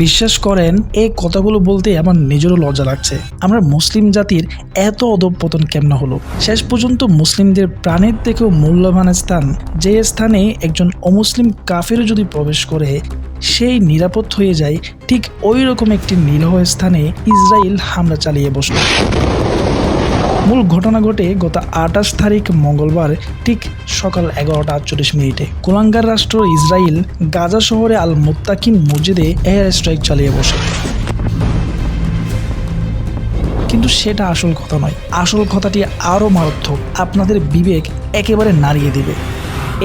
বিশ্বাস করেন, এই কথাগুলো বলতে আমার নিজেরও লজ্জা লাগছে। আমরা মুসলিম জাতির এত অধঃপতন কেমন হলো? শেষ পর্যন্ত মুসলিমদের প্রাণের থেকেও মূল্যবান স্থান, যে স্থানে একজন অমুসলিম কাফেরও যদি প্রবেশ করে সেই নিরাপদ হয়ে যায়, ঠিক ওই রকম একটি নিরীহ স্থানে ইসরায়েল হামলা চালিয়ে বসল। মূল ঘটনা ঘটে গত 28 তারিখ মঙ্গলবার ঠিক সকাল 11:48। কুলাঙ্গার রাষ্ট্র ইসরায়েল গাজা শহরে আল মুত্তাকিন মসজিদে এয়ার স্ট্রাইক চালিয়ে বসে। কিন্তু সেটা আসল কথা নয়। আসল কথাটি আরও মারাত্মক, আপনাদের বিবেক একেবারে নাড়িয়ে দেবে।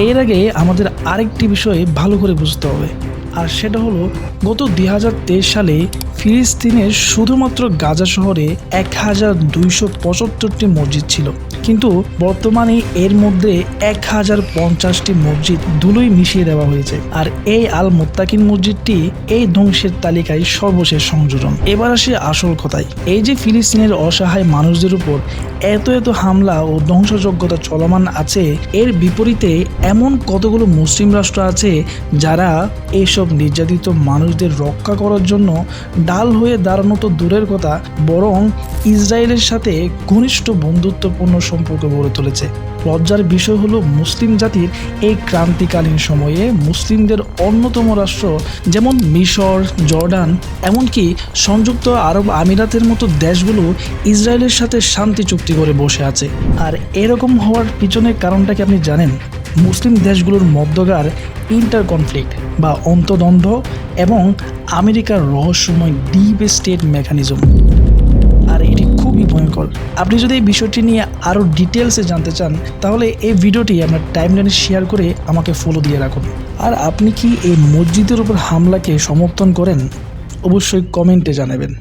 এর আগে আমাদের আরেকটি বিষয় ভালো করে বুঝতে হবে, আর সেটা হলো গত 2023 সালে ফিলিস্তিনের শুধুমাত্র গাজা শহরে 1275টি মসজিদ ছিল, কিন্তু বর্তমানে এর মধ্যে 1050টি মসজিদ ধুলোয় মিশিয়ে দেওয়া হয়েছে। আর এই আল মুত্তাকিন মসজিদটি এই ধ্বংসের তালিকায় সর্বশেষ সংযোজন। এবার আসে আসল কথায়। এই যে ফিলিস্তিনের অসহায় মানুষদের উপর এত হামলা ও ধ্বংসযজ্ঞতা চলমান আছে, এর বিপরীতে এমন কতগুলো মুসলিম রাষ্ট্র আছে যারা এইসব নির্যাতিত মানুষদের রক্ষা করার জন্য ডাল হয়ে দাঁড়ানো তো দূরের কথা, বরং ইসরায়েলের সাথে ঘনিষ্ঠ বন্ধুত্বপূর্ণ সম্পর্ক গড়ে তুলেছে। লজ্জার বিষয় হলো, মুসলিম জাতির এই ক্রান্তিকালীন সময়ে মুসলিমদের অন্যতম রাষ্ট্র যেমন মিশর, জর্ডান, এমনকি সংযুক্ত আরব আমিরাতের মতো দেশগুলো ইসরায়েলের সাথে শান্তি চুক্তি করে বসে আছে। আর এরকম হওয়ার পিছনের কারণটা কি আপনি জানেন? মুসলিম দেশগুলোর মধ্যকার ইন্টার কনফ্লিক্ট বা অন্তদ্বন্দ্ব এবং আমেরিকার রহস্যময় ডিপ স্টেট মেকানিজম। আর এটি খুবই ভয়ঙ্কর। আপনি যদি এই বিষয়টি নিয়ে আরও ডিটেলসে জানতে চান, তাহলে এই ভিডিওটি আপনার টাইমলাইনে শেয়ার করে আমাকে ফলো দিয়ে রাখুন। আর আপনি কি এই মসজিদের উপর হামলাকে সমর্থন করেন? অবশ্যই কমেন্টে জানাবেন।